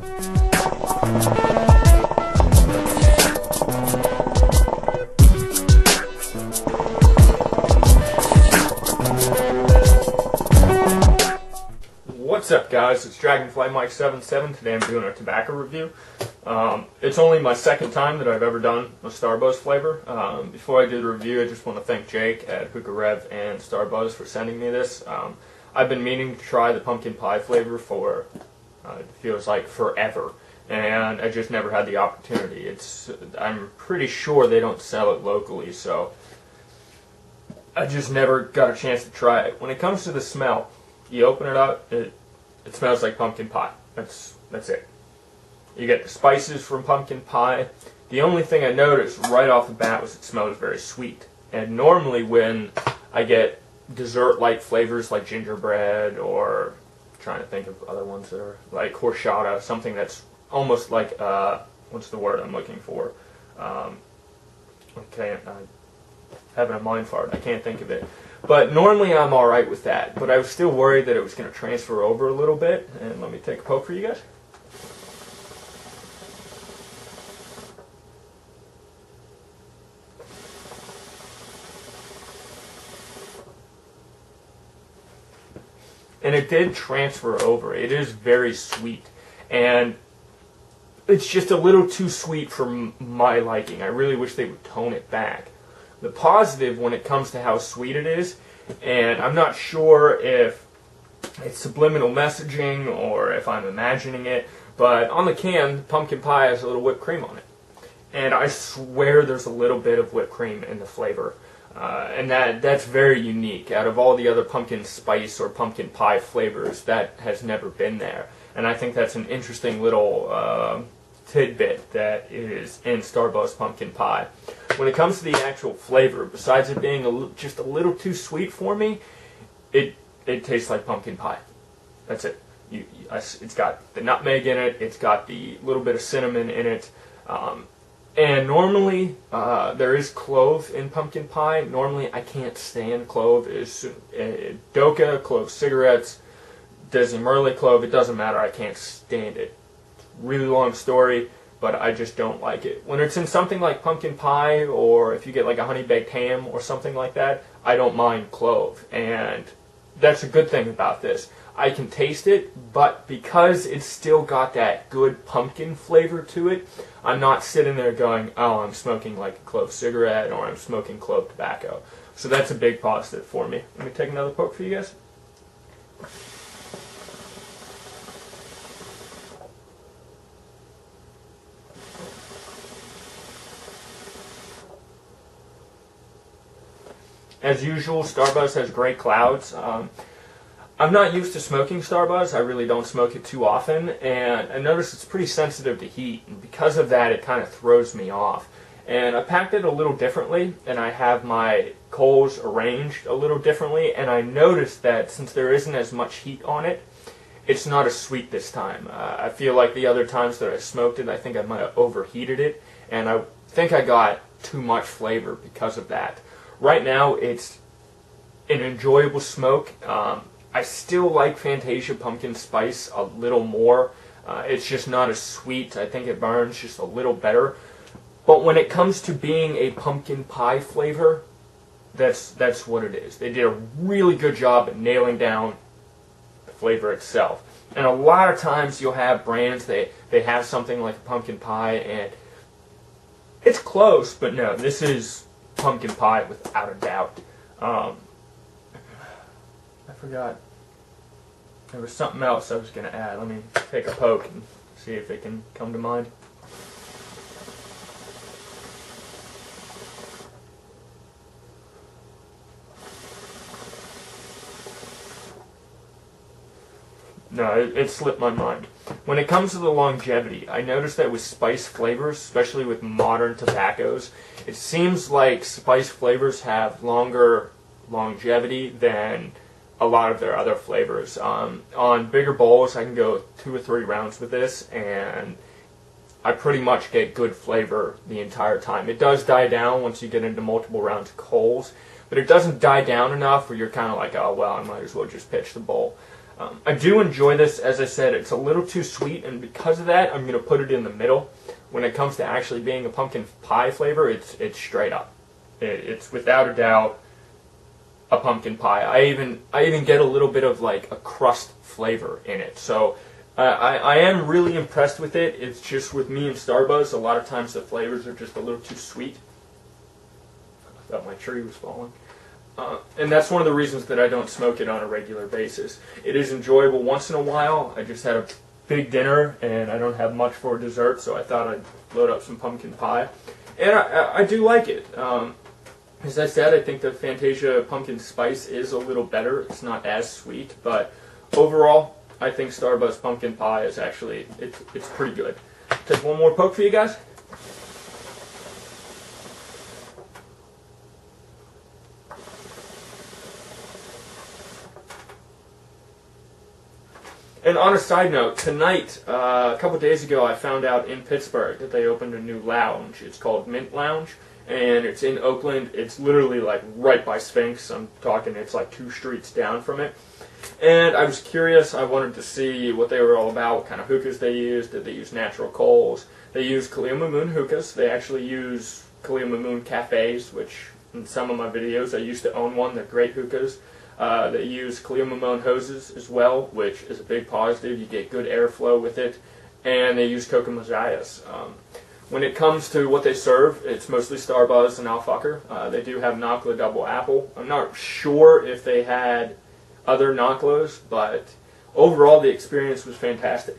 What's up, guys? It's Dragonfly Mike 77. Today I'm doing a tobacco review. It's only my second time that I've ever done a Starbuzz flavor. Before I do the review, I just want to thank Jake at Hookah Rev and Starbuzz for sending me this. I've been meaning to try the pumpkin pie flavor for, it feels like forever, and I just never had the opportunity. I'm pretty sure they don't sell it locally, so I just never got a chance to try it. When it comes to the smell, you open it up, it smells like pumpkin pie. That's it. You get the spices from pumpkin pie. The only thing I noticed right off the bat was it smells very sweet. And normally when I get dessert-like flavors like gingerbread, or I'm trying to think of other ones that are like horchata, something that's almost like, what's the word I'm looking for? Okay, I'm having a mind fart. I can't think of it. But normally I'm alright with that, but I was still worried that it was going to transfer over a little bit. And let me take a poke for you guys. And it did transfer over. It is very sweet, and it's just a little too sweet for my liking. I really wish they would tone it back. The positive when it comes to how sweet it is, and I'm not sure if it's subliminal messaging or if I'm imagining it, but on the can, pumpkin pie has a little whipped cream on it. And I swear there's a little bit of whipped cream in the flavor. And that's very unique. Out of all the other pumpkin spice or pumpkin pie flavors, that has never been there. And I think that's an interesting little tidbit that is in Starbuzz Pumpkin Pie. When it comes to the actual flavor, besides it being just a little too sweet for me, it tastes like pumpkin pie. That's it. It's got the nutmeg in it. It's got the little bit of cinnamon in it. And normally there is clove in pumpkin pie. Normally I can't stand clove. It's Doka, clove cigarettes, Desi Merle clove. It doesn't matter. I can't stand it. Really long story, but I just don't like it. When it's in something like pumpkin pie, or if you get like a honey baked ham or something like that, I don't mind clove, and that's a good thing about this. I can taste it, but because it's still got that good pumpkin flavor to it, I'm not sitting there going, oh, I'm smoking like a clove cigarette, or I'm smoking clove tobacco. So that's a big positive for me. Let me take another poke for you guys. As usual, Starbuzz has great clouds. I'm not used to smoking Starbuzz. I really don't smoke it too often, and I notice it's pretty sensitive to heat, and because of that, it kind of throws me off. And I packed it a little differently, and I have my coals arranged a little differently, and I noticed that since there isn't as much heat on it, it's not as sweet this time. I feel like the other times that I smoked it, I think I might have overheated it, and I think I got too much flavor because of that. Right now, it's an enjoyable smoke. I still like Fantasia Pumpkin Spice a little more. It's just not as sweet. I think it burns just a little better. But when it comes to being a pumpkin pie flavor, that's what it is. They did a really good job at nailing down the flavor itself. And a lot of times you'll have brands, they have something like a pumpkin pie, and it's close, but no, this is pumpkin pie without a doubt. I forgot. There was something else I was going to add. Let me take a poke and see if it can come to mind. No, it slipped my mind. When it comes to the longevity, I noticed that with spice flavors, especially with modern tobaccos, it seems like spice flavors have longer longevity than a lot of their other flavors. On bigger bowls, I can go 2 or 3 rounds with this, and I pretty much get good flavor the entire time. It does die down once you get into multiple rounds of coals, but it doesn't die down enough where you're kind of like, oh, well, I might as well just pitch the bowl. I do enjoy this. As I said, it's a little too sweet, and because of that, I'm going to put it in the middle. When it comes to actually being a pumpkin pie flavor, it's straight up. It's without a doubt a pumpkin pie. I even get a little bit of like a crust flavor in it. So I am really impressed with it. It's just with me and Starbuzz, a lot of times the flavors are just a little too sweet. I thought my tree was falling. And that's one of the reasons that I don't smoke it on a regular basis. It is enjoyable once in a while. I just had a big dinner and I don't have much for dessert, so I thought I'd load up some pumpkin pie. And I do like it. As I said, I think the Fantasia pumpkin spice is a little better. It's not as sweet, but overall, I think Starbuzz Pumpkin Pie is actually, it's pretty good. Take one more poke for you guys. And on a side note, tonight, a couple days ago, I found out in Pittsburgh that they opened a new lounge. It's called Mint Lounge, and it's in Oakland. It's literally like right by Sphinx. I'm talking, it's like 2 streets down from it. And I was curious. I wanted to see what they were all about, what kind of hookahs they used. Did they use natural coals? They use Kaliuma Moon hookahs. They actually use Kaliuma Moon cafes, which in some of my videos, I used to own one. They're great hookahs. They use Kaliuma Moon hoses as well, which is a big positive. You get good airflow with it. And they use Coca Mazayas. When it comes to what they serve, it's mostly Starbuzz and Alfucker. They do have Nakla Double Apple. I'm not sure if they had other Naklas, but overall the experience was fantastic.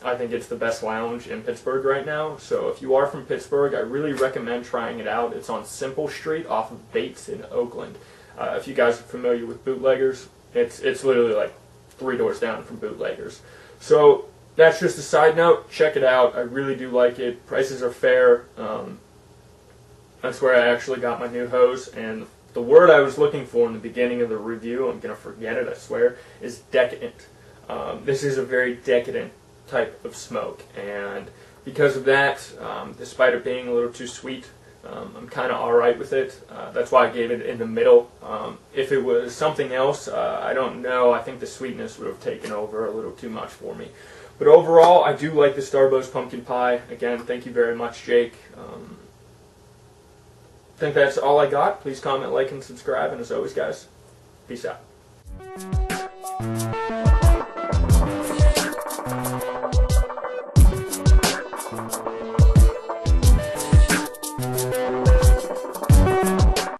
I think it's the best lounge in Pittsburgh right now. So if you are from Pittsburgh, I really recommend trying it out. It's on Simple Street off of Bates in Oakland. If you guys are familiar with Bootleggers, it's literally like 3 doors down from Bootleggers. So that's just a side note. Check it out. I really do like it. Prices are fair. That's where I actually got my new hose. And the word I was looking for in the beginning of the review, I'm going to forget it, I swear, is decadent. This is a very decadent type of smoke. And because of that, despite it being a little too sweet, I'm kind of alright with it. That's why I gave it in the middle. If it was something else, I don't know. I think the sweetness would have taken over a little too much for me. But overall, I do like the Starbuzz Pumpkin Pie. Again, thank you very much, Jake. I think that's all I got. Please comment, like, and subscribe. And as always, guys, peace out.